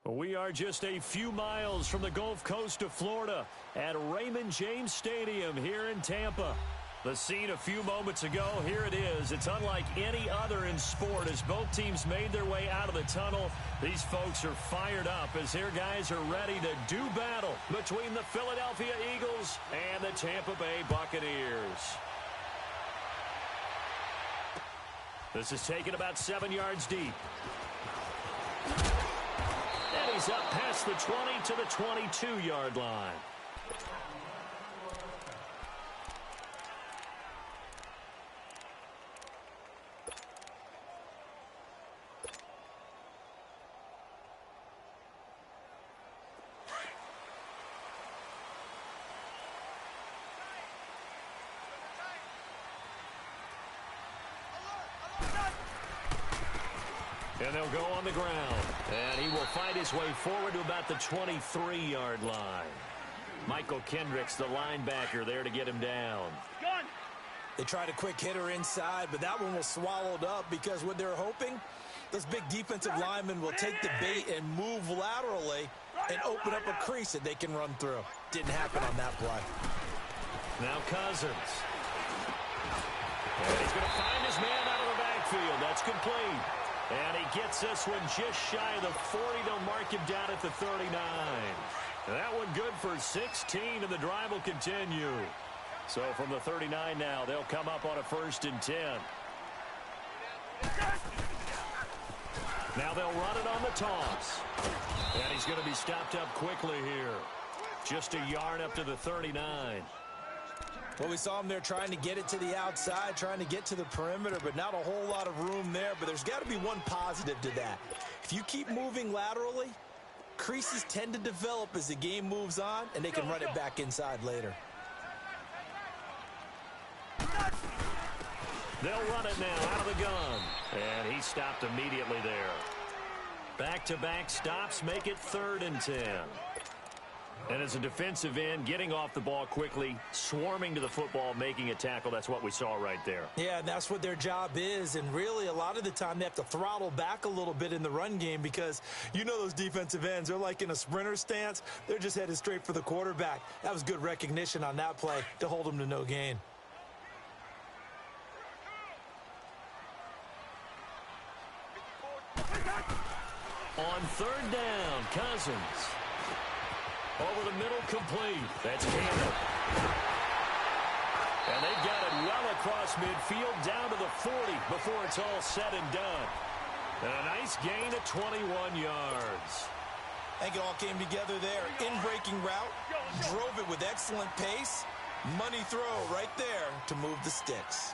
We are just a few miles from the Gulf Coast of Florida at Raymond James Stadium here in Tampa. The scene a few moments ago, here it is. It's unlike any other in sport as both teams made their way out of the tunnel. These folks are fired up as their guys are ready to do battle between the Philadelphia Eagles and the Tampa Bay Buccaneers. This is taken about 7 yards deep. And he's up past the 20 to the 22-yard line. And they'll go on the ground. And he will fight his way forward to about the 23-yard line. Michael Kendricks, the linebacker, there to get him down. They tried a quick hitter inside, but that one was swallowed up because what they're hoping, those big defensive linemen will take the bait and move laterally and open up a crease that they can run through. Didn't happen on that play. Now Cousins. And he's going to find his man out of the backfield. That's complete. And he gets this one just shy of the 40. They'll mark him down at the 39. That one good for 16, and the drive will continue. So from the 39 now, they'll come up on a 1st and 10. Now they'll run it on the toss. And he's going to be stopped up quickly here. Just a yard up to the 39. Well, we saw him there trying to get it to the outside, trying to get to the perimeter, but not a whole lot of room there. But there's got to be one positive to that. If you keep moving laterally, creases tend to develop as the game moves on, and they can run it back inside later. They'll run it now out of the gun. And he stopped immediately there. Back-to-back stops make it 3rd and 10. And as a defensive end, getting off the ball quickly, swarming to the football, making a tackle, that's what we saw right there. Yeah, and that's what their job is. And really, a lot of the time, they have to throttle back a little bit in the run game because you know those defensive ends, they're like in a sprinter stance. They're just headed straight for the quarterback. That was good recognition on that play to hold them to no gain. On third down, Cousins. Over the middle, complete. That's Campbell. And they've got it well across midfield, down to the 40 before it's all said and done. And a nice gain of 21 yards. I think it all came together there. In-breaking route, drove it with excellent pace. Money throw right there to move the sticks.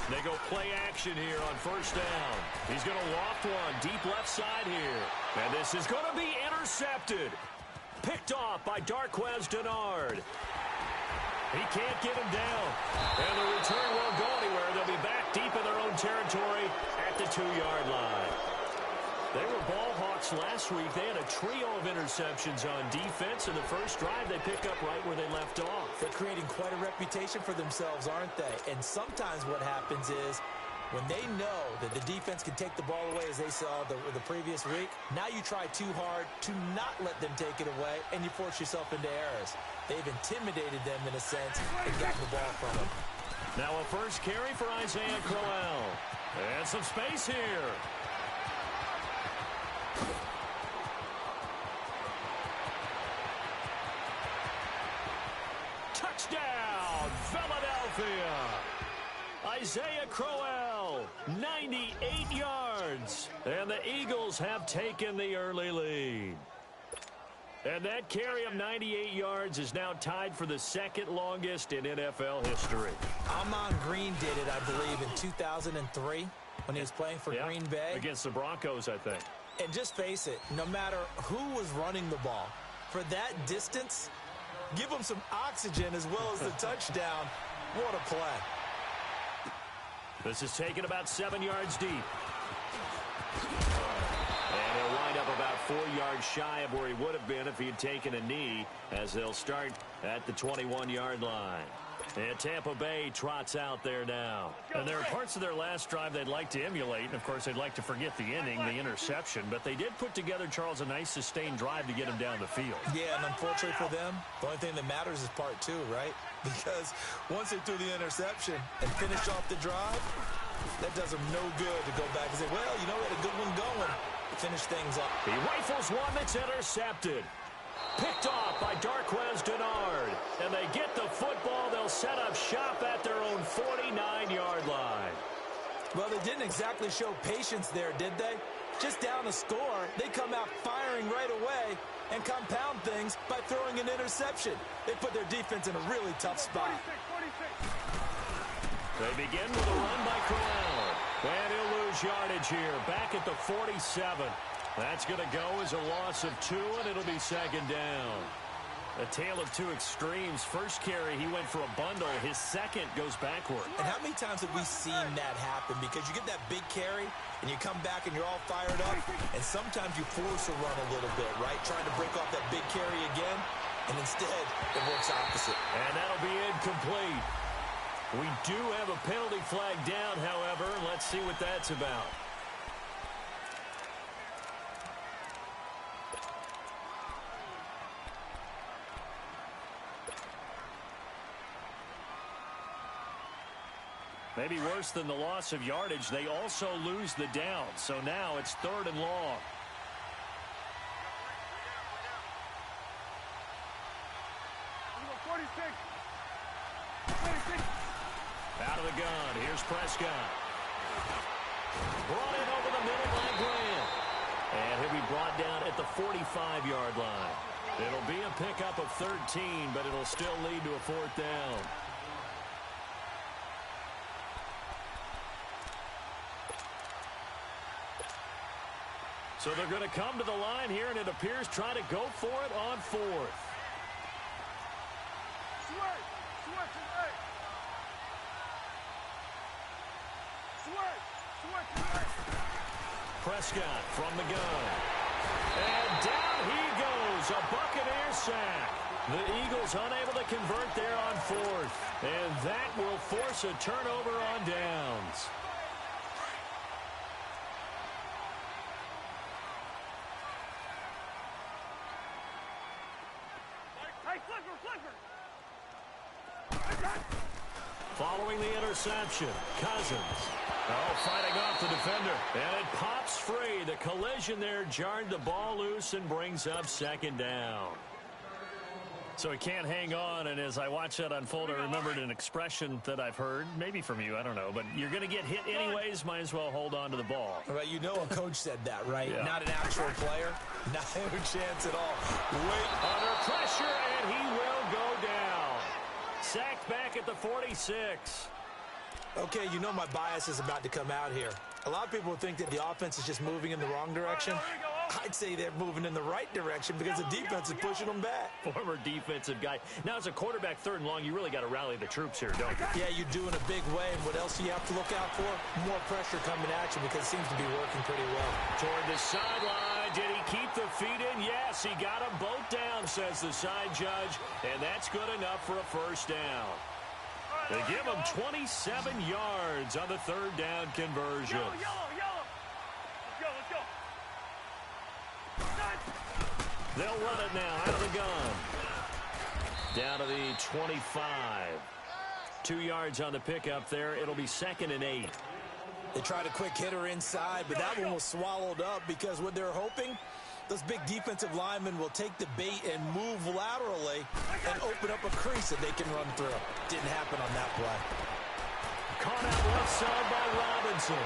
They go play action here on first down. He's going to loft one deep left side here. And this is going to be intercepted. Picked off by Darquez Denard. He can't get him down. And the return won't go anywhere. They'll be back deep in their own territory at the 2-yard line. They were ball hawks last week. They had a trio of interceptions on defense. In the first drive, they pick up right where they left off. They're creating quite a reputation for themselves, aren't they? And sometimes what happens is when they know that the defense can take the ball away, as they saw the previous week, now you try too hard to not let them take it away, and you force yourself into errors. They've intimidated them in a sense and gotten the ball from them. Now a first carry for Isaiah Crowell. And some space here. Touchdown, Philadelphia! Isaiah Crowell, 98 yards. And the Eagles have taken the early lead. And that carry of 98 yards is now tied for the second longest in NFL history. Amon Green did it, I believe, in 2003 when he was playing for Green Bay. Against the Broncos, I think. And just face it, no matter who was running the ball, for that distance, give them some oxygen as well as the touchdown. What a play. This is taken about 7 yards deep. And he'll wind up about 4 yards shy of where he would have been if he had taken a knee, as they'll start at the 21-yard line. And Tampa Bay trots out there now. And there are parts of their last drive they'd like to emulate. And, of course, they'd like to forget the inning, the interception. But they did put together, Charles, a nice sustained drive to get him down the field. Yeah, and unfortunately for them, the only thing that matters is part 2, right? Because once they threw the interception and finished off the drive, that does them no good to go back and say, well, you know, we had a good one going. Finish things up. He rifles one that's intercepted. Picked off by Darquez Denard. And they get the football. They'll set up shop at their own 49-yard line. Well, they didn't exactly show patience there, did they? Just down a score, they come out firing right away and compound things by throwing an interception. They put their defense in a really tough spot. They begin with a run by Crowell. And he'll lose yardage here. Back at the 47. That's going to go as a loss of 2, and it'll be second down. A tale of two extremes. First carry, he went for a bundle. His second goes backward. And how many times have we seen that happen? Because you get that big carry, and you come back and you're all fired up, and sometimes you force a run a little bit, right? Trying to break off that big carry again, and instead it works opposite. And that'll be incomplete. We do have a penalty flag down, however. Let's see what that's about. Maybe worse than the loss of yardage, they also lose the down. So now it's 3rd and long. Out of the gun. Here's Prescott. Brought in over the middle by Grant. And he'll be brought down at the 45-yard line. It'll be a pickup of 13, but it'll still lead to a 4th down. So they're going to come to the line here, and it appears try to go for it on 4th. Prescott from the gun. And down he goes, a Buccaneer sack. The Eagles unable to convert there on fourth. And that will force a turnover on downs. Following the interception, Cousins. Oh, fighting off the defender. And it pops free. The collision there jarred the ball loose and brings up second down. So he can't hang on, and as I watch that unfold, I remembered an expression that I've heard, maybe from you, I don't know, but you're going to get hit anyways, might as well hold on to the ball. Right, you know a coach said that, right? Yeah. Not an actual player. Not a chance at all. Wait. Under pressure, and he will go down. Sacked back at the 46. Okay, you know my bias is about to come out here. A lot of people think that the offense is just moving in the wrong direction. I'd say they're moving in the right direction because the defense is pushing them back. Former defensive guy. Now, as a quarterback, third and long, you really got to rally the troops here, don't you? Yeah, you do in a big way. And what else do you have to look out for? More pressure coming at you because it seems to be working pretty well. Toward the sideline. Did he keep the feet in? Yes, he got them both down, says the side judge. And that's good enough for a first down. They give him 27 yards on the third down conversion. They'll run it now out of the gun. Down to the 25. 2 yards on the pickup there. It'll be 2nd and 8. They tried a quick hitter inside, but that one was swallowed up because what they're hoping, those big defensive linemen will take the bait and move laterally and open up a crease that they can run through. Didn't happen on that play. Caught out left side by Robinson.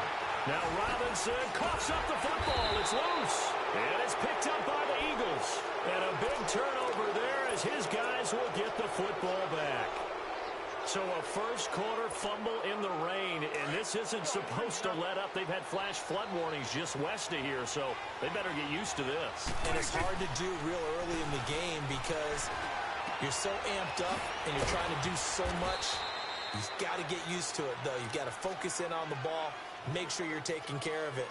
Now Robinson coughs up the football. It's loose. And it's picked up by the Eagles. And a big turnover there as his guys will get the football back. So a first quarter fumble in the rain, and this isn't supposed to let up. They've had flash flood warnings just west of here, so they better get used to this. And it's hard to do real early in the game because you're so amped up and you're trying to do so much. You've got to get used to it, though. You've got to focus in on the ball, make sure you're taking care of it.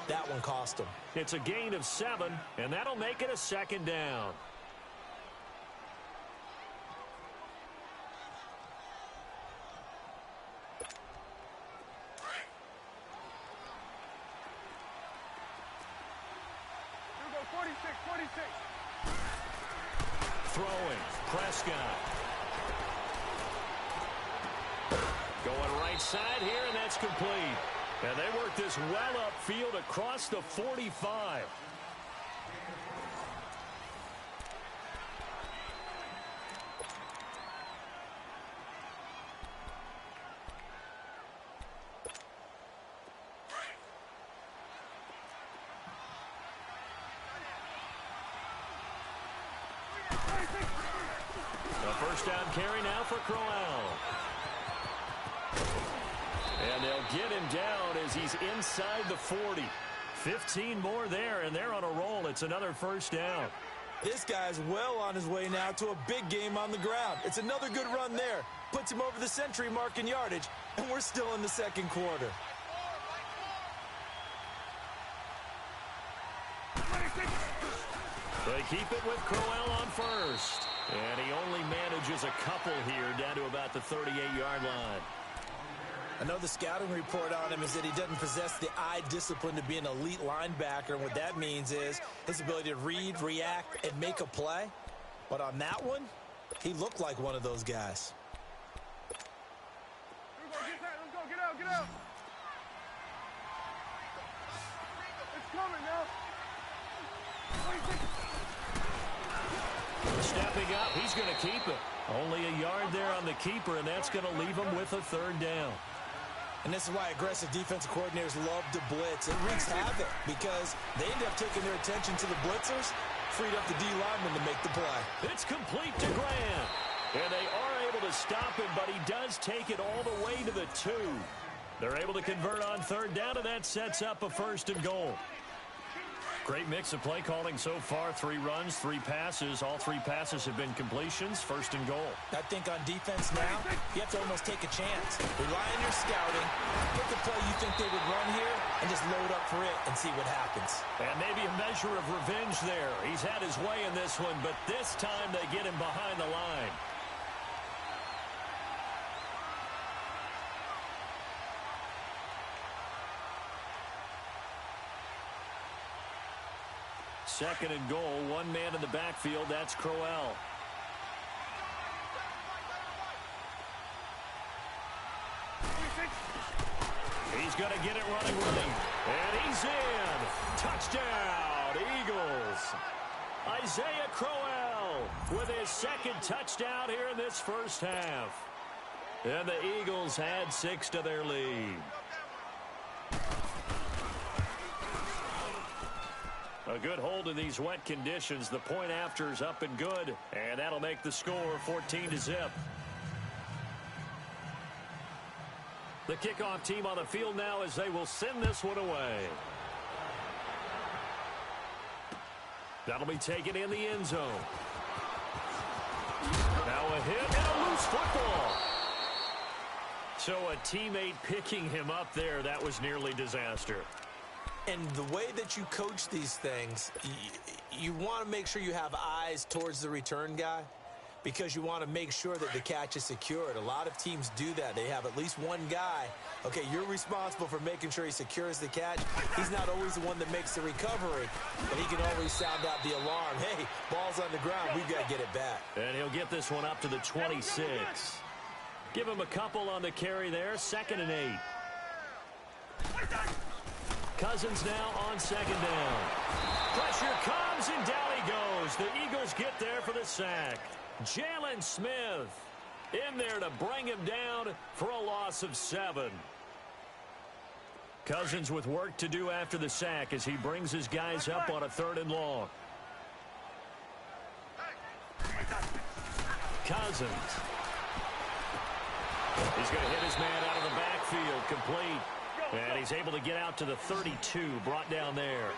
That one cost them. It's a gain of 7, and that'll make it a second down. Throwing, Prescott. Going right side here, and that's complete. And they work this well upfield across the 45. A first down carry now for Crowell. And they'll get him down as he's inside the 40. 15 more there, and they're on a roll. It's another first down. This guy's well on his way now to a big game on the ground. It's another good run there. Puts him over the century mark in yardage, and we're still in the second quarter. They keep it with Crowell on first. And he only manages a couple here down to about the 38-yard line. I know the scouting report on him is that he doesn't possess the eye discipline to be an elite linebacker. And what that means is his ability to read, react, and make a play. But on that one, he looked like one of those guys. Let's go, get out, get out. It's coming now. Stepping up, he's going to keep it. Only a yard there on the keeper, and that's going to leave him with a third down. And this is why aggressive defensive coordinators love to blitz. It wreaks havoc because they end up taking their attention to the blitzers, freed up the D lineman to make the play. It's complete to Graham. And they are able to stop him, but he does take it all the way to the 2. They're able to convert on third down, and that sets up a 1st and goal. Great mix of play calling so far. 3 runs, 3 passes. All 3 passes have been completions. First and goal. I think on defense now, you have to almost take a chance. Rely on your scouting. Pick the play you think they would run here and just load up for it and see what happens. And maybe a measure of revenge there. He's had his way in this one, but this time they get him behind the line. Second and goal, 1 man in the backfield. That's Crowell. He's going to get it running. And he's in. Touchdown, Eagles. Isaiah Crowell with his second touchdown here in this first half. And the Eagles add 6 to their lead. A good hold in these wet conditions. The point after is up and good, and that'll make the score 14-0. The kickoff team on the field now as they will send this one away. That'll be taken in the end zone. Now a hit and a loose football. So a teammate picking him up there, that was nearly disaster. And the way that you coach these things, you want to make sure you have eyes towards the return guy because you want to make sure that the catch is secured. A lot of teams do that. They have at least one guy. Okay, you're responsible for making sure he secures the catch. He's not always the one that makes the recovery, but he can always sound out the alarm. Hey, ball's on the ground. We've got to get it back. And he'll get this one up to the 26. Give him a couple on the carry there. 2nd and 8. Cousins now on 2nd down. Pressure comes, and down he goes. The Eagles get there for the sack. Jalen Smith in there to bring him down for a loss of 7. Cousins with work to do after the sack as he brings his guys up on a 3rd and long. Cousins. He's going to hit his man out of the backfield. Complete. And he's able to get out to the 32, brought down there.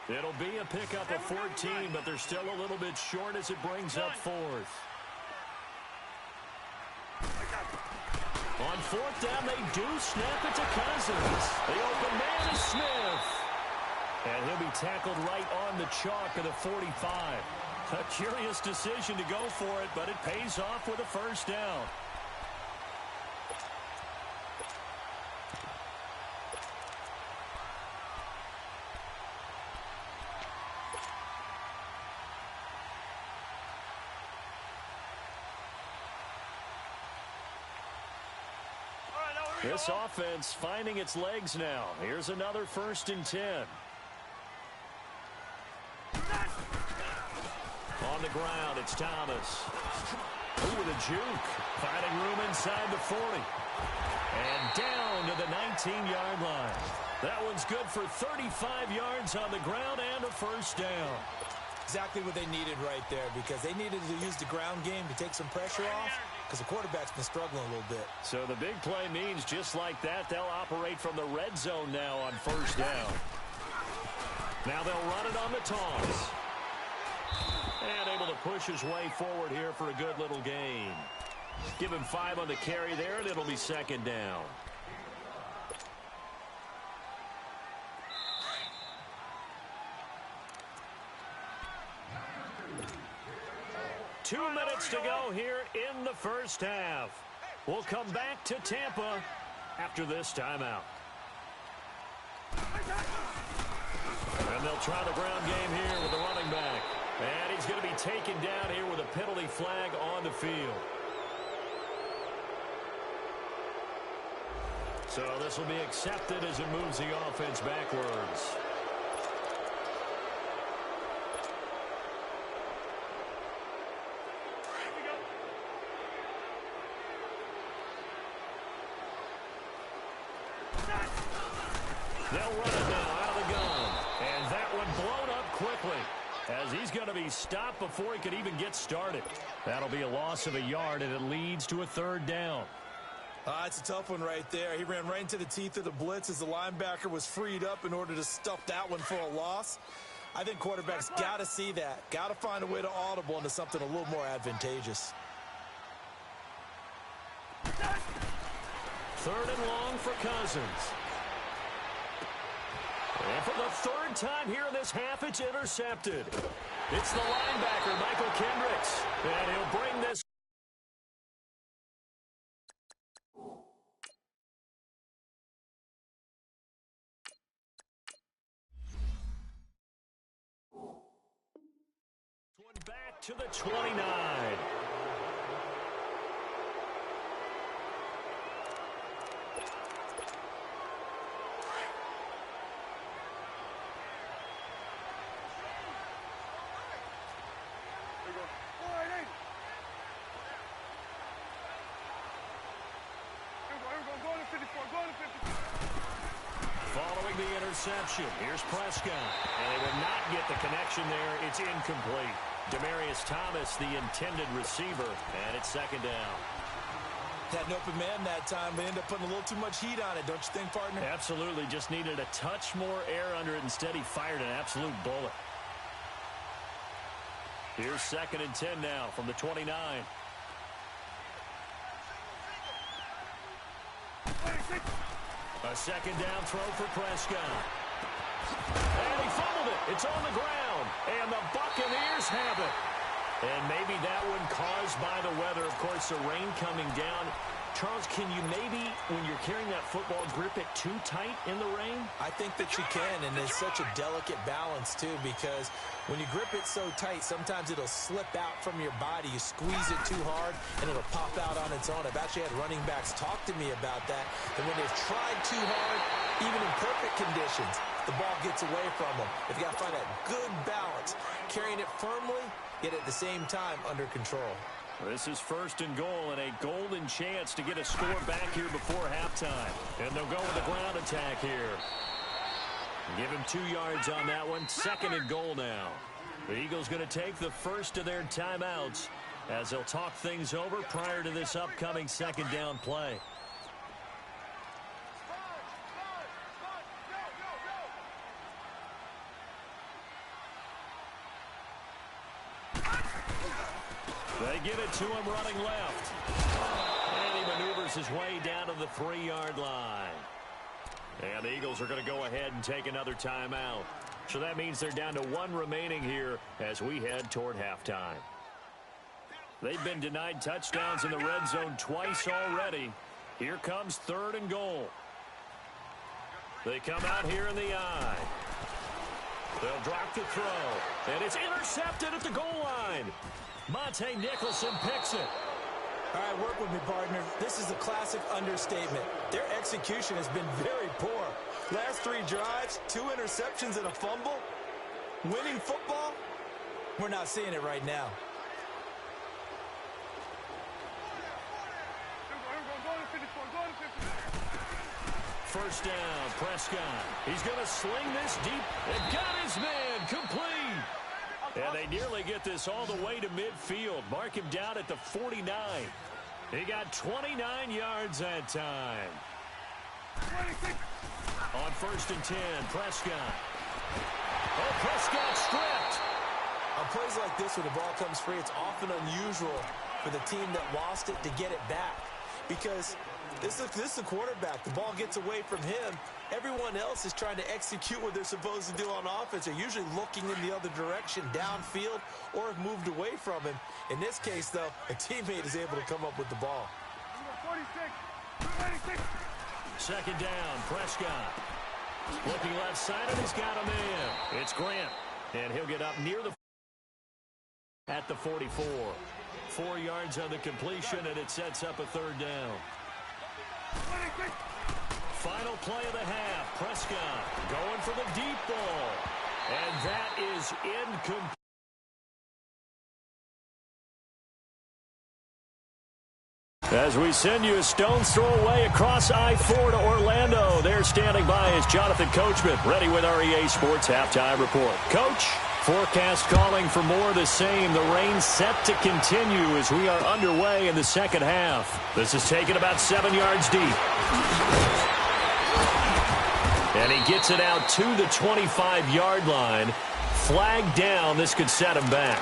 It'll be a pickup of 14, but they're still a little bit short as it brings up 4th. On 4th down, they do snap it to Cousins. The open man is Smith. And he'll be tackled right on the chalk of the 45. A curious decision to go for it, but it pays off with a 1st down. This offense finding its legs now. Here's another 1st and 10. On the ground, it's Thomas. Ooh, the juke. Finding room inside the 40. And down to the 19-yard line. That one's good for 35 yards on the ground and a 1st down. Exactly what they needed right there because they needed to use the ground game to take some pressure off because the quarterback's been struggling a little bit. So the big play means just like that, they'll operate from the red zone now on 1st down. Now they'll run it on the toss. And able to push his way forward here for a good little gain. Give him 5 on the carry there, and it'll be 2nd down. Two minutes to go here in the first half. We'll come back to Tampa after this timeout. And they'll try the ground game here with the running back. And he's going to be taken down here with a penalty flag on the field. So this will be accepted as it moves the offense backwards. They'll run it now out of the gun. And that one blown up quickly as he's going to be stopped before he could even get started. That'll be a loss of a yard, and it leads to a 3rd down. It's a tough one right there. He ran right into the teeth of the blitz as the linebacker was freed up in order to stuff that one for a loss. I think quarterbacks got to see that. Got to find a way to audible into something a little more advantageous. 3rd and long for Cousins. And for the 3rd time here in this half, it's intercepted. It's the linebacker, Michael Kendricks. And he'll bring this. Back to the 29. Following the interception, here's Prescott. And they will not get the connection there. It's incomplete. Demaryius Thomas, the intended receiver, and it's 2nd down. Had an open man that time, but ended up putting a little too much heat on it, don't you think, partner? Absolutely. Just needed a touch more air under it. Instead, he fired an absolute bullet. Here's 2nd and 10 now from the 29. A 2nd down throw for Prescott. And he fumbled it. It's on the ground. And the Buccaneers have it. And maybe that one caused by the weather. Of course, the rain coming down. Charles, can you maybe, when you're carrying that football, grip it too tight in the rain? I think that you can, and it's such a delicate balance, too, because when you grip it so tight, sometimes it'll slip out from your body. You squeeze it too hard, and it'll pop out on its own. I've actually had running backs talk to me about that, and when they've tried too hard, even in perfect conditions, the ball gets away from them. They've got to find that good balance, carrying it firmly, yet at the same time under control. This is 1st and goal and a golden chance to get a score back here before halftime. And they'll go with a ground attack here. Give him 2 yards on that one. 2nd and goal now. The Eagles going to take the first of their timeouts as they'll talk things over prior to this upcoming 2nd down play. They give it to him running left. And he maneuvers his way down to the 3-yard line. And the Eagles are going to go ahead and take another timeout. So that means they're down to 1 remaining here as we head toward halftime. They've been denied touchdowns in the red zone twice already. Here comes 3rd and goal. They come out here in the eye. They'll drop the throw. And it's intercepted at the goal line. Monte Nicholson picks it. All right, work with me, partner. This is a classic understatement. Their execution has been very poor. Last 3 drives, 2 interceptions and a fumble. Winning football? We're not seeing it right now. First down, Prescott. He's going to sling this deep. And got his man complete. And they nearly get this all the way to midfield. Mark him down at the 49. He got 29 yards that time. On 1st and 10, Prescott. Oh, Prescott stripped. On plays like this where the ball comes free, it's often unusual for the team that lost it to get it back. Because this is the quarterback. The ball gets away from him. Everyone else is trying to execute what they're supposed to do on offense. They're usually looking in the other direction, downfield, or have moved away from him. In this case, though, a teammate is able to come up with the ball. 2nd down, Prescott. Looking left side, and he's got a man. It's Grant, and he'll get up near the at the 44. 4 yards on the completion, and it sets up a 3rd down. Final play of the half. Prescott going for the deep ball. And that is incomplete. As we send you a stone's throw away across I-4 to Orlando. There standing by is Jonathan Coachman, ready with our EA Sports Halftime Report. Coach, forecast calling for more of the same. The rain set to continue as we are underway in the 2nd half. This is taken about 7 yards deep. And he gets it out to the 25-yard line. flag down. This could set him back.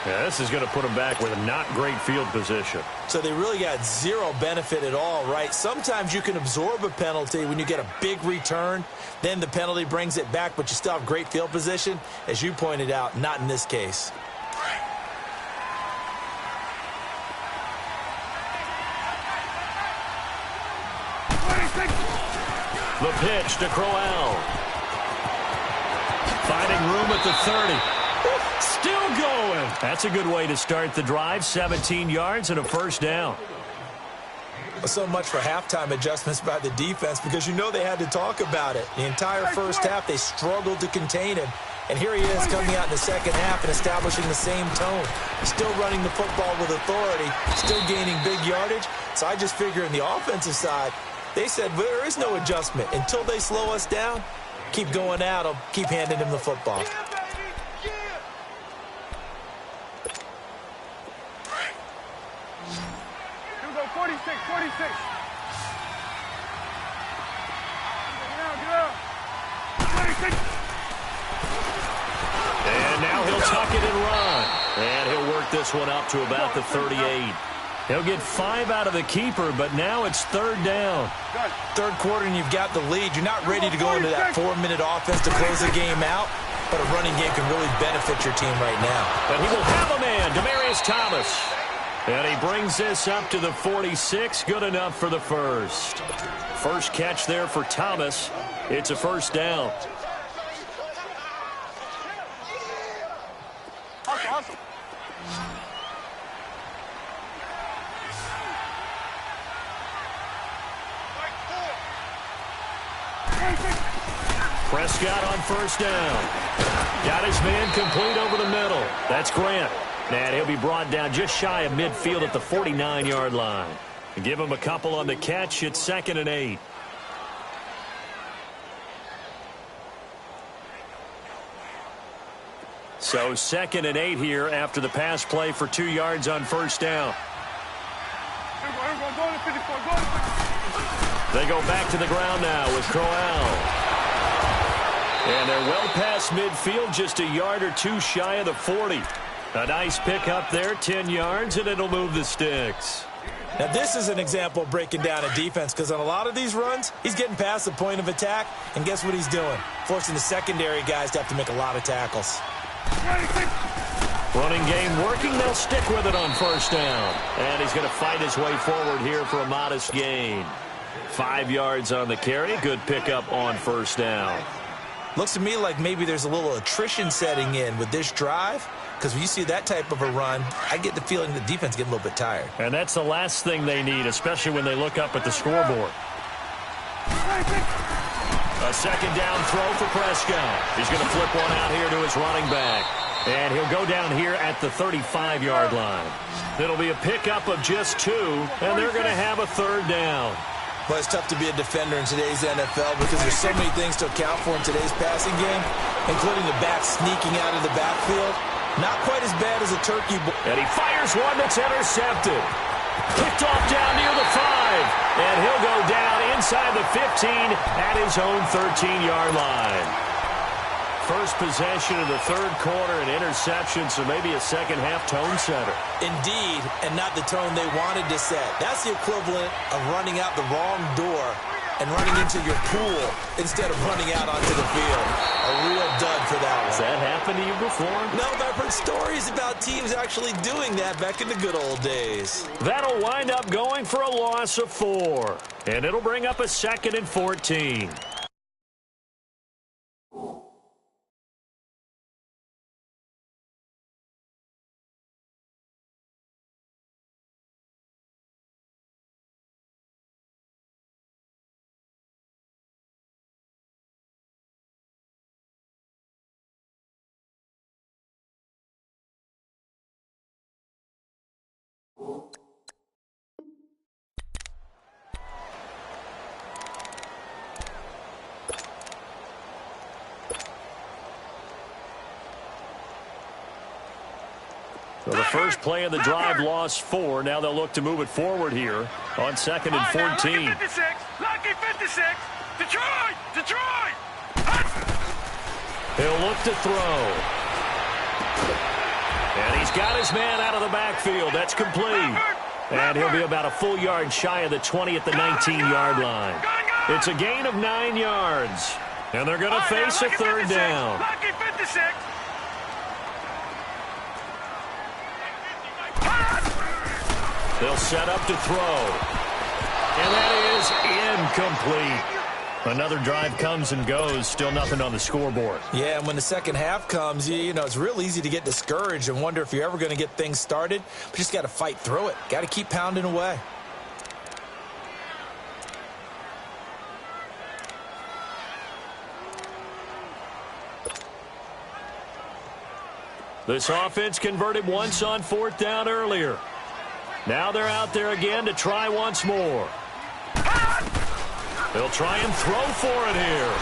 Yeah, this is going to put him back with a not great field position. So they really got zero benefit at all, right? Sometimes you can absorb a penalty when you get a big return. Then the penalty brings it back, but you still have great field position. As you pointed out, not in this case. The pitch to Crowell. Finding room at the 30. Still going. That's a good way to start the drive. 17 yards and a first down. So much for halftime adjustments by the defense, because you know they had to talk about it. The entire first half, they struggled to contain him. And here he is coming out in the second half and establishing the same tone. Still running the football with authority, still gaining big yardage. So I just figure in the offensive side, they said, well, there is no adjustment. Until they slow us down, keep going at them, keep handing him the football. Here we go, 46, 46. Get out. 46. And now he'll tuck it and run. And he'll work this one up to about the 38. He'll get 5 out of the keeper, but now it's third down. Third quarter and you've got the lead. You're not ready to go into that 4-minute offense to close the game out, but a running game can really benefit your team right now. And he will have a man, Demaryius Thomas. And he brings this up to the 46. Good enough for the first. First catch there for Thomas. It's a first down. Awesome. Prescott on first down. Got his man complete over the middle. That's Grant. And he'll be brought down just shy of midfield at the 49-yard line. Give him a couple on the catch. It's 2nd and 8. So 2nd and 8 here after the pass play for 2 yards on first down. They go back to the ground now with Crowell. And they're well past midfield, just a yard or two shy of the 40. A nice pick up there, 10 yards, and it'll move the sticks. Now, this is an example of breaking down a defense, because on a lot of these runs, he's getting past the point of attack, and guess what he's doing? Forcing the secondary guys to have to make a lot of tackles. Running game working. They'll stick with it on first down. And he's going to fight his way forward here for a modest gain. 5 yards on the carry. Good pickup on first down. Looks to me like maybe there's a little attrition setting in with this drive, because when you see that type of a run, I get the feeling the defense is getting a little bit tired. And that's the last thing they need, especially when they look up at the scoreboard. A second down throw for Prescott. He's going to flip one out here to his running back. And he'll go down here at the 35-yard line. It'll be a pickup of just 2, and they're going to have a third down. Well, it's tough to be a defender in today's NFL because there's so many things to account for in today's passing game, including the back sneaking out of the backfield. Not quite as bad as a turkey. And he fires one that's intercepted. Picked off down near the 5. And he'll go down inside the 15 at his own 13-yard line. First possession of the third quarter, an interception, so maybe a second-half tone setter. Indeed, and not the tone they wanted to set. That's the equivalent of running out the wrong door and running into your pool instead of running out onto the field. A real dud for that one. Has that happened to you before? No, but I've heard stories about teams actually doing that back in the good old days. That'll wind up going for a loss of 4. And it'll bring up a 2nd and 14. So the first play of the drive lost 4. Now they'll look to move it forward here on 2nd and 14. Lucky 56. Lucky 56. Detroit. Detroit. He'll look to throw. And he's got his man out of the backfield. That's complete. And he'll be about a full yard shy of the 20 at the 19-yard line. It's a gain of 9 yards. And they're going to face a third down. They'll set up to throw. And that is incomplete. Another drive comes and goes, still nothing on the scoreboard. Yeah, and when the second half comes, you know, it's real easy to get discouraged and wonder if you're ever going to get things started. But you just got to fight through it. Got to keep pounding away. This offense converted once on fourth down earlier. Now they're out there again to try once more. They'll try and throw for it here.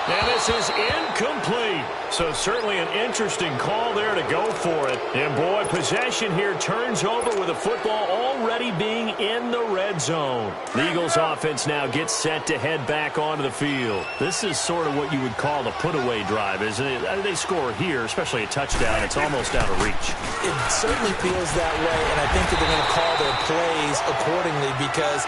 And this is incomplete. So certainly an interesting call there to go for it. And boy, possession here turns over with the football already being in the red zone. The Eagles offense now gets set to head back onto the field. This is sort of what you would call the put-away drive, isn't it? They score here, especially a touchdown. It's almost out of reach. It certainly feels that way, and I think that they're going to call their plays accordingly because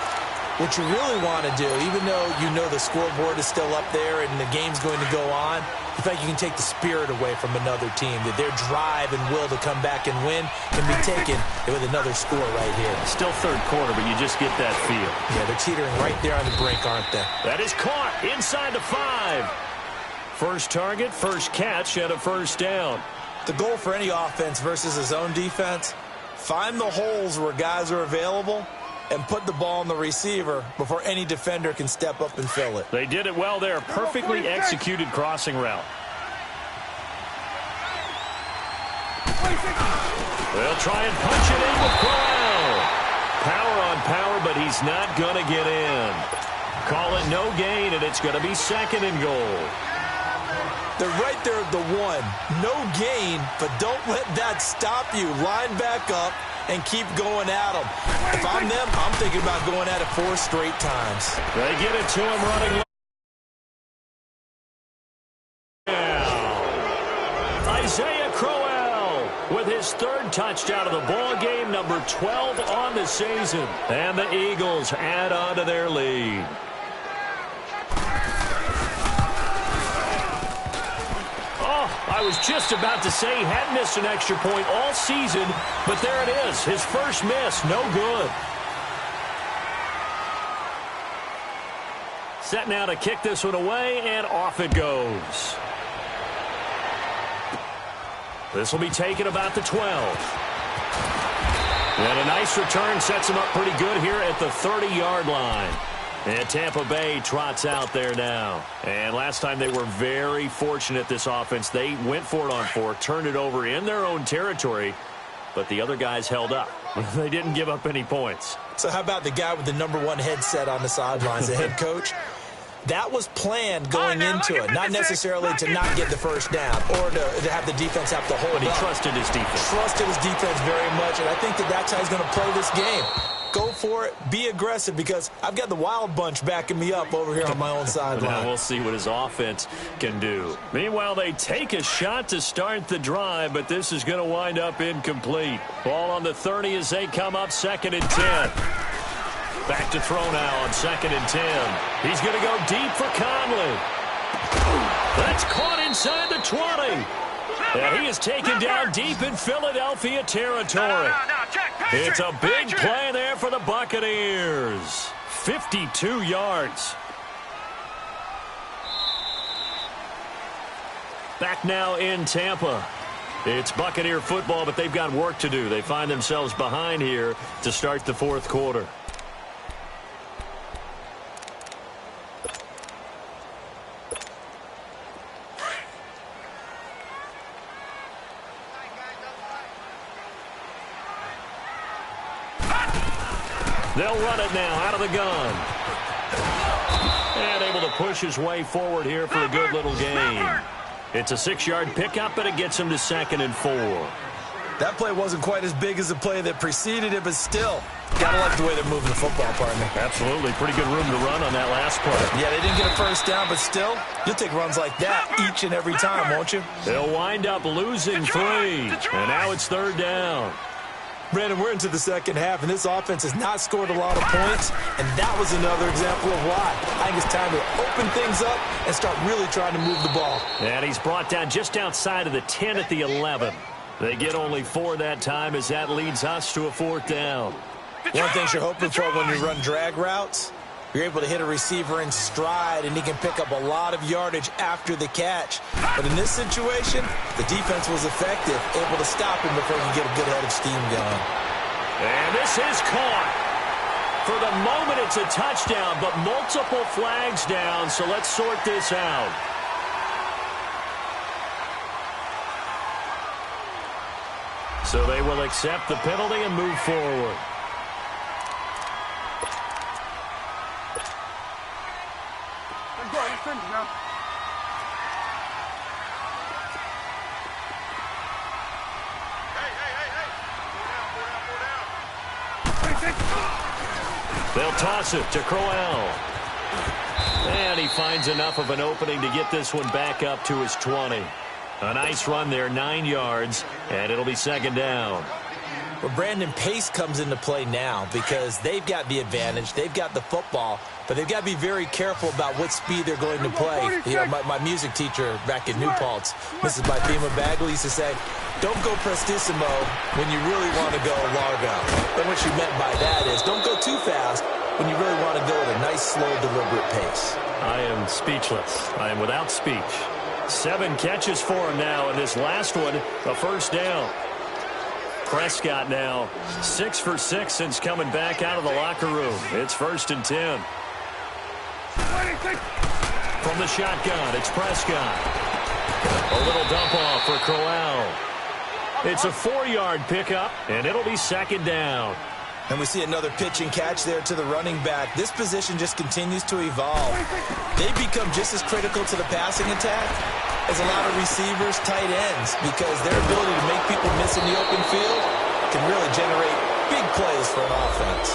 what you really want to do, even though you know the scoreboard is still up there and the game's going to go on, you think you can take the spirit away from another team, that their drive and will to come back and win can be taken with another score right here. Still third quarter, but you just get that feel. Yeah, they're teetering right there on the brink, aren't they? That is caught inside the 5. First target, first catch, and a first down. The goal for any offense versus a zone defense, find the holes where guys are available and put the ball on the receiver before any defender can step up and fill it. They did it well there. Perfectly executed crossing route. They'll try and punch it in with Crowell. Power on power, but he's not going to get in. Call it no gain, and it's going to be second and goal. They're right there at the 1. No gain, but don't let that stop you. Line back up and keep going at them. If I'm them, I'm thinking about going at it 4 straight times. They get it to him running. Isaiah Crowell with his third touchdown of the ball game, number 12 on the season. And the Eagles add on to their lead. I was just about to say he hadn't missed an extra point all season, but there it is. His first miss, no good. Set now to kick this one away, and off it goes. This will be taken about the 12. And a nice return sets him up pretty good here at the 30-yard line. And Tampa Bay trots out there now. And last time they were very fortunate, this offense. They went for it on 4, turned it over in their own territory, but the other guys held up. They didn't give up any points. So how about the guy with the number 1 headset on the sidelines, the head coach? That was planned going into it, not necessarily to not get the first down or to have the defense have to hold But he up. trusted his defense. Trusted his defense very much, and I think that that's how he's going to play this game. Go for it. Be aggressive because I've got the wild bunch backing me up over here on my own sideline. Now we'll see what his offense can do. Meanwhile, they take a shot to start the drive, but this is going to wind up incomplete. Ball on the 30 as they come up 2nd and 10. Back to throw now on 2nd and 10. He's going to go deep for Conley. That's caught inside the 20. And he is taken down deep in Philadelphia territory. It's a big play there for the Buccaneers. 52 yards. Back now in Tampa. It's Buccaneer football, but they've got work to do. They find themselves behind here to start the 4th quarter. They'll run it now out of the gun. And able to push his way forward here for a good little gain. It's a 6-yard pickup, but it gets him to 2nd and 4. That play wasn't quite as big as the play that preceded it, but still, gotta like the way they're moving the football, partner. Absolutely. Pretty good room to run on that last play. Yeah, they didn't get a first down, but still, you'll take runs like that each and every time, won't you? They'll wind up losing 3, and now it's 3rd down. Brandon, we're into the second half, and this offense has not scored a lot of points, and that was another example of why. I think it's time to open things up and start really trying to move the ball. And he's brought down just outside of the 10 at the 11. They get only 4 that time as that leads us to a 4th down. One thing you're hoping for when you run drag routes, you're able to hit a receiver in stride, and he can pick up a lot of yardage after the catch. But in this situation, the defense was effective, able to stop him before he could get a good head of steam going. And this is caught. For the moment, it's a touchdown, but multiple flags down, so let's sort this out. So they will accept the penalty and move forward. Let's go. Let's finish now. They'll toss it to Crowell. And he finds enough of an opening to get this one back up to his 20. A nice run there, 9 yards, and it'll be 2nd down. Well, Brandon, pace comes into play now because they've got the advantage. They've got the football, but they've got to be very careful about what speed they're going to play. You know, my music teacher back in New Paltz, Mrs. Bifema Bagley, used to say, don't go prestissimo when you really want to go largo. And what she meant by that is don't go too fast when you really want to go at a nice, slow, deliberate pace. I am speechless. I am without speech. 7 catches for him now, and this last one, a 1st down. Prescott now 6 for 6 since coming back out of the locker room. It's 1st and 10. From the shotgun, it's Prescott. A little dump off for Crowell. It's a 4-yard pickup, and it'll be 2nd down. And we see another pitch and catch there to the running back. This position just continues to evolve. They become just as critical to the passing attack as a lot of receivers, tight ends, because their ability to make people miss in the open field can really generate big plays for an offense.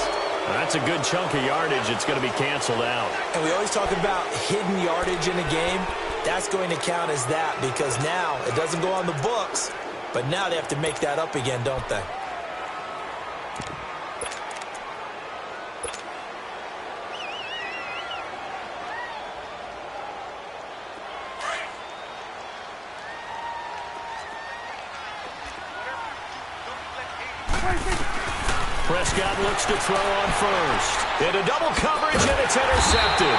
That's a good chunk of yardage. It's going to be canceled out. And we always talk about hidden yardage in a game. That's going to count as that because now it doesn't go on the books, but now they have to make that up again, don't they? Prescott looks to throw on first. Into double coverage, and it's intercepted.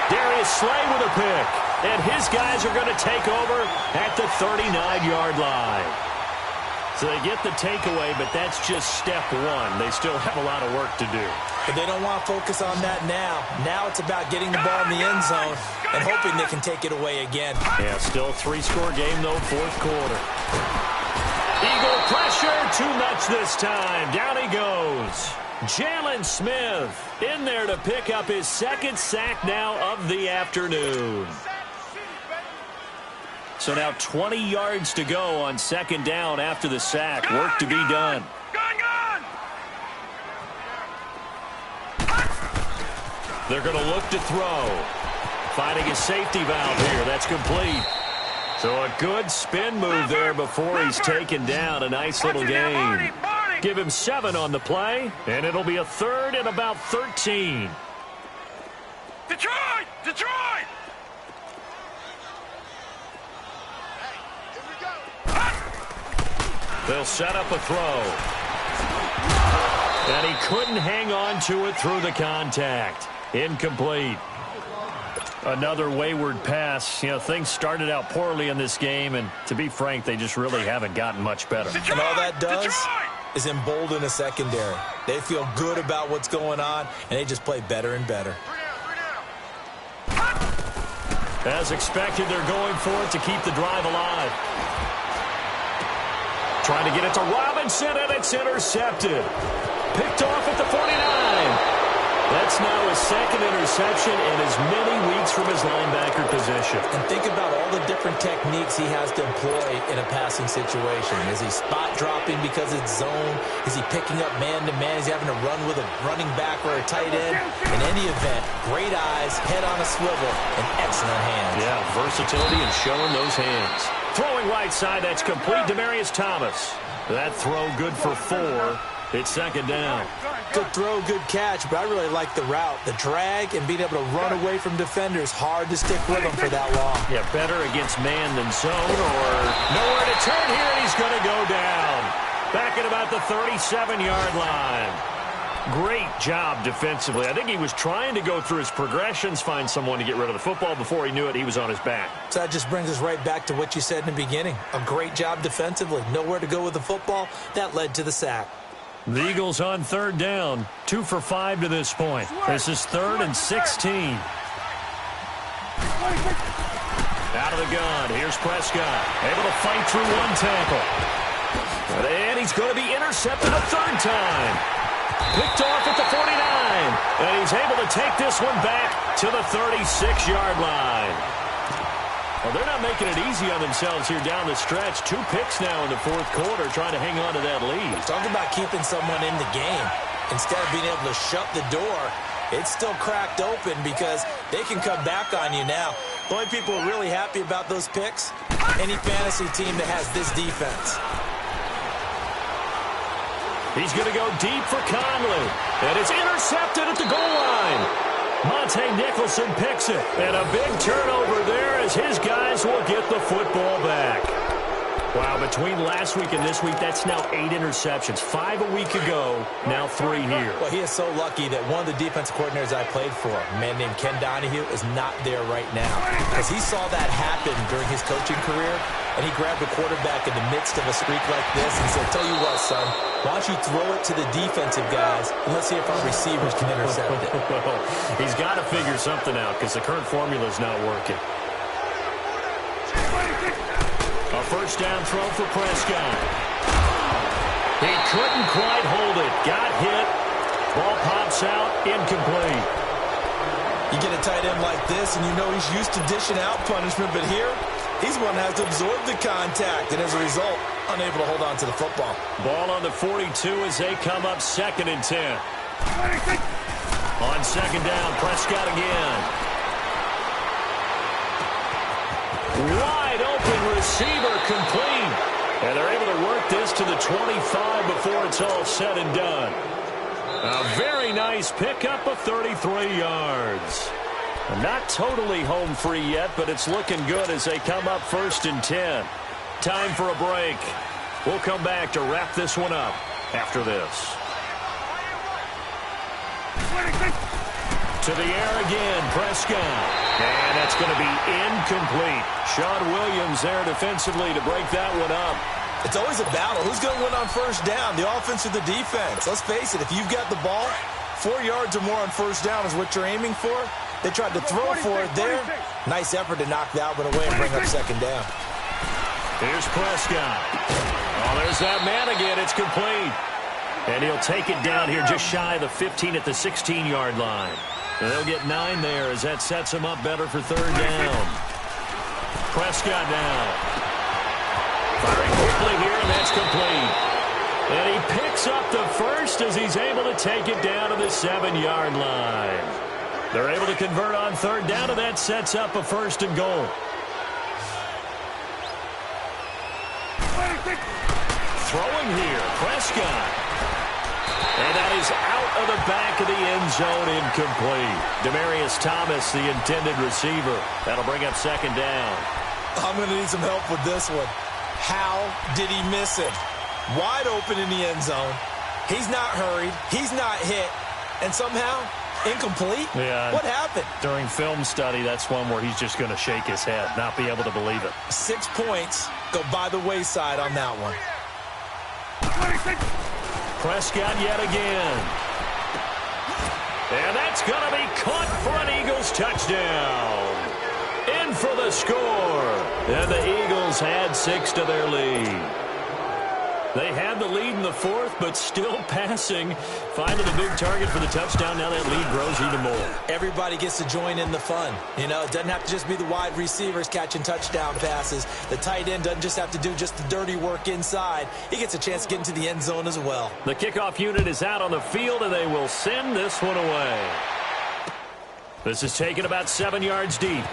Darius Slay with a pick. And his guys are going to take over at the 39-yard line. So they get the takeaway, but that's just step 1. They still have a lot of work to do. But they don't want to focus on that now. Now it's about getting the ball in the end zone and hoping they can take it away again. Yeah, still a 3-score game, though, 4th quarter. Eagle pressure, too much this time. Down he goes. Jalen Smith in there to pick up his 2nd sack now of the afternoon. So now 20 yards to go on 2nd down after the sack. Work to be done. They're going to look to throw. Finding a safety valve here. That's complete. So a good spin move there before he's taken down. A nice little gain. Give him 7 on the play, and it'll be a 3rd and about 13. Detroit! Detroit! They'll set up a throw. And he couldn't hang on to it through the contact. Incomplete. Another wayward pass. You know, things started out poorly in this game, and to be frank, they just really haven't gotten much better. And all that does is embolden a secondary. They feel good about what's going on, and they just play better and better. As expected, they're going for it to keep the drive alive. Trying to get it to Robinson, and it's intercepted. Picked off at the 49. That's now his second interception in as many weeks from his linebacker position. And think about all the different techniques he has to employ in a passing situation. Is he spot dropping because it's zone? Is he picking up man-to-man? Is he having to run with a running back or a tight end? In any event, great eyes, head on a swivel, and excellent hands. Yeah, versatility and showing those hands. Throwing right side, that's complete. Demaryius Thomas. That throw good for 4. It's second down. Good throw, good catch, but I really like the route. The drag and being able to run away from defenders. Hard to stick with him for that long. Yeah, better against man than zone, or nowhere to turn here, and he's going to go down. Back at about the 37-yard line. Great job defensively. I think he was trying to go through his progressions, find someone to get rid of the football. Before he knew it, he was on his back. So that just brings us right back to what you said in the beginning. A great job defensively. Nowhere to go with the football. That led to the sack. The Eagles on third down. 2 for 5 to this point. This is 3rd and 16. Out of the gun. Here's Prescott. Able to fight through one tackle. And he's going to be intercepted a third time. Picked off at the 49. And he's able to take this one back to the 36-yard line. Well, they're not making it easy on themselves here down the stretch. 2 picks now in the fourth quarter, trying to hang on to that lead. Talk about keeping someone in the game. Instead of being able to shut the door, it's still cracked open because they can come back on you now. The only people who are really happy about those picks, any fantasy team that has this defense. He's going to go deep for Conley. And it's intercepted at the goal line. Monte Nicholson picks it. And a big turnover there as his guys will get the football back. Wow, between last week and this week, that's now 8 interceptions. 5 a week ago, now 3 here. Well, he is so lucky that one of the defensive coordinators I played for, a man named Ken Donahue, is not there right now. Because he saw that happen during his coaching career, and he grabbed a quarterback in the midst of a streak like this and said, tell you what, son, why don't you throw it to the defensive guys, and let's see if our receivers can intercept it. Well, he's got to figure something out because the current formula is not working. A first down throw for Prescott. He couldn't quite hold it. Got hit. Ball pops out. Incomplete. You get a tight end like this, and you know he's used to dishing out punishment, but here, he's one that has to absorb the contact, and as a result, unable to hold on to the football. Ball on the 42 as they come up 2nd and 10. On second down, Prescott again. Wide open receiver complete. And they're able to work this to the 25 before it's all said and done. A very nice pickup of 33 yards. Not totally home free yet, but it's looking good as they come up 1st and 10. Time for a break. We'll come back to wrap this one up after this. To the air again, Prescott. And that's going to be incomplete. Sean Williams there defensively to break that one up. It's always a battle. Who's going to win on first down, the offense or the defense? Let's face it, if you've got the ball, 4 yards or more on first down is what you're aiming for. They tried to throw for it there. Nice effort to knock that one away and bring up second down. Here's Prescott. Oh, there's that man again. It's complete. And he'll take it down here just shy of the 15 at the 16-yard line. And they'll get 9 there as that sets him up better for third down. Prescott now. Firing quickly here, and that's complete. And he picks up the first as he's able to take it down to the 7-yard line. They're able to convert on third down, and that sets up a 1st and goal. Throwing here, Prescott. And that is out of the back of the end zone, incomplete. Demaryius Thomas, the intended receiver. That'll bring up 2nd down. I'm going to need some help with this one. How did he miss it? Wide open in the end zone. He's not hurried. He's not hit. And somehow, incomplete? Yeah. What happened? During film study, that's one where he's just going to shake his head, not be able to believe it. 6 points go by the wayside on that one. Prescott yet again. And that's going to be caught for an Eagles touchdown. In for the score. And the Eagles add 6 to their lead. They had the lead in the fourth, but still passing. Finding a big target for the touchdown. Now that lead grows even more. Everybody gets to join in the fun. You know, it doesn't have to just be the wide receivers catching touchdown passes. The tight end doesn't just have to do just the dirty work inside. He gets a chance to get into the end zone as well. The kickoff unit is out on the field, and they will send this one away. This is taken about 7 yards deep.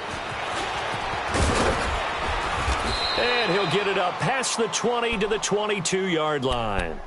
And he'll get it up past the 20 to the 22-yard line.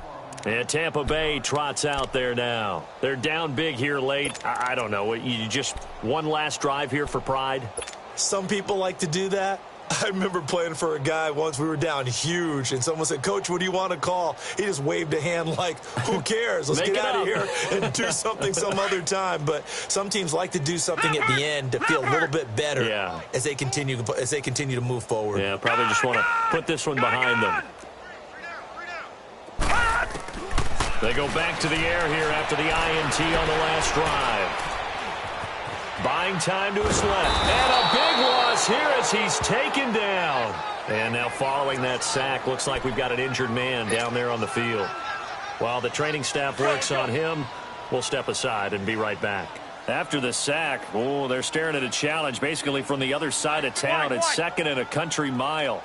And Tampa Bay trots out there now. They're down big here late. I don't know. You just one last drive here for pride? Some people like to do that. I remember playing for a guy once. We were down huge, and someone said, "Coach, what do you want to call?" He just waved a hand like, who cares? Let's get out of here and do something some other time. But some teams like to do something at the end to feel a little bit better as they continue to move forward. Yeah, probably just want to put this one behind them. They go back to the air here after the INT on the last drive. Buying time to his left. And a big loss here as he's taken down. And now following that sack, looks like we've got an injured man down there on the field. While the training staff works on him, we'll step aside and be right back. After the sack, they're staring at a challenge basically from the other side of town. It's second and a country mile.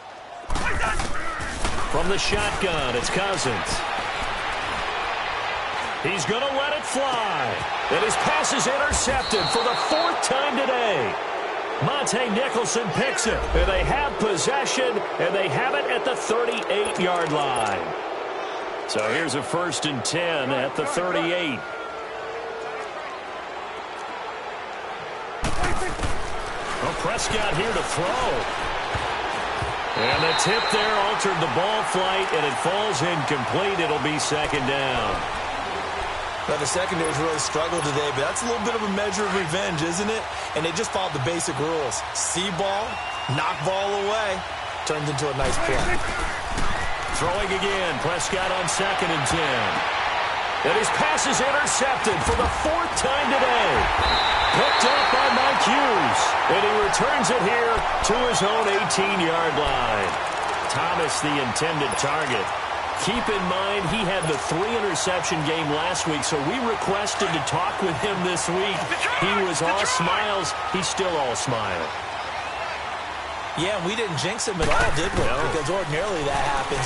From the shotgun, it's Cousins. He's going to let it fly. And his pass is intercepted for the fourth time today. Monte Nicholson picks it. And they have possession, and they have it at the 38-yard line. So here's a 1st and 10 at the 38. Well, Prescott here to throw. And the tip there altered the ball flight, and it falls incomplete. It'll be second down. Well, the secondary's really struggled today, but that's a little bit of a measure of revenge, isn't it? And they just followed the basic rules. See ball, knock ball away. Turns into a nice play. Throwing again, Prescott on 2nd and 10. And his pass is intercepted for the fourth time today. Picked up by Mike Hughes. And he returns it here to his own 18-yard line. Thomas, the intended target. Keep in mind, he had the 3-interception game last week, so we requested to talk with him this week. He was all smiles. He's still all smile. Yeah, we didn't jinx him at all, did we? No. Because ordinarily that happens.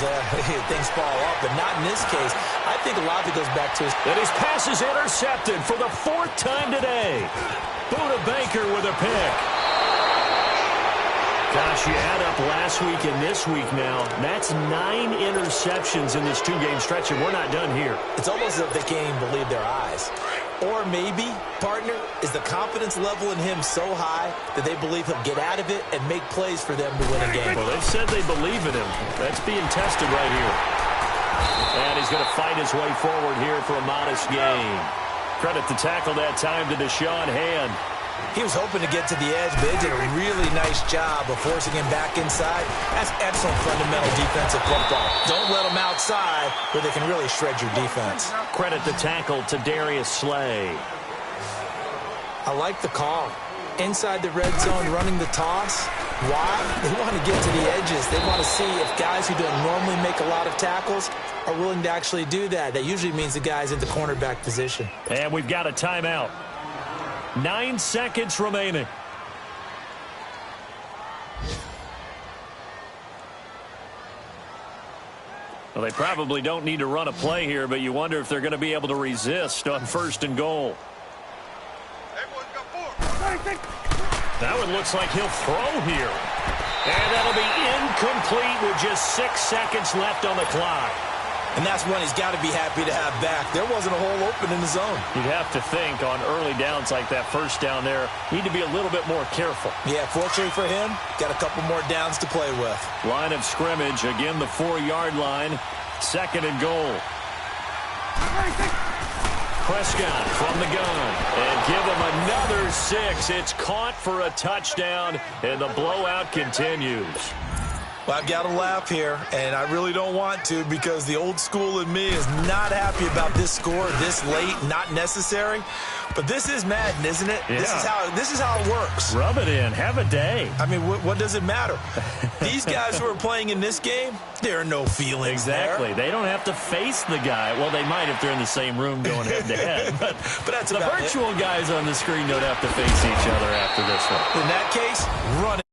Things fall off, but not in this case. I think a lot of it goes back to his... And his pass is intercepted for the fourth time today. Buda Baker with a pick. Gosh, you add up last week and this week now. That's 9 interceptions in this 2-game stretch, and we're not done here. It's almost as if they can't even believe their eyes. Or maybe, partner, is the confidence level in him so high that they believe he'll get out of it and make plays for them to win a game. Well, they've said they believe in him. That's being tested right here. And he's going to fight his way forward here for a modest gain. Credit the tackle that time to Deshaun Hand. He was hoping to get to the edge, but they did a really nice job of forcing him back inside. That's excellent fundamental defensive football. Don't let them outside where they can really shred your defense. Credit the tackle to Darius Slay. I like the call. Inside the red zone, running the toss. Why? They want to get to the edges. They want to see if guys who don't normally make a lot of tackles are willing to actually do that. That usually means the guy's in the cornerback position. And we've got a timeout. 9 seconds remaining. Well, they probably don't need to run a play here, but you wonder if they're going to be able to resist on 1st and goal. That one looks like he'll throw here. And that'll be incomplete with just 6 seconds left on the clock. And that's one he's got to be happy to have back. There wasn't a hole open in the zone. You'd have to think on early downs like that first down there, need to be a little bit more careful. Yeah, fortunately for him, got a couple more downs to play with. Line of scrimmage, again the 4-yard line, 2nd and goal. Prescott from the gun, and give him another 6. It's caught for a touchdown, and the blowout continues. Well, I've got to laugh here, and I really don't want to because the old school in me is not happy about this score this late, not necessary. But this is Madden, isn't it? Yeah. This is how it works. Rub it in. Have a day. I mean, what does it matter? These guys who are playing in this game, there are no feelings Exactly. there. They don't have to face the guy. Well, they might if they're in the same room going head-to-head. But that's the about virtual guys on the screen don't have to face each other after this one. In that case, run it.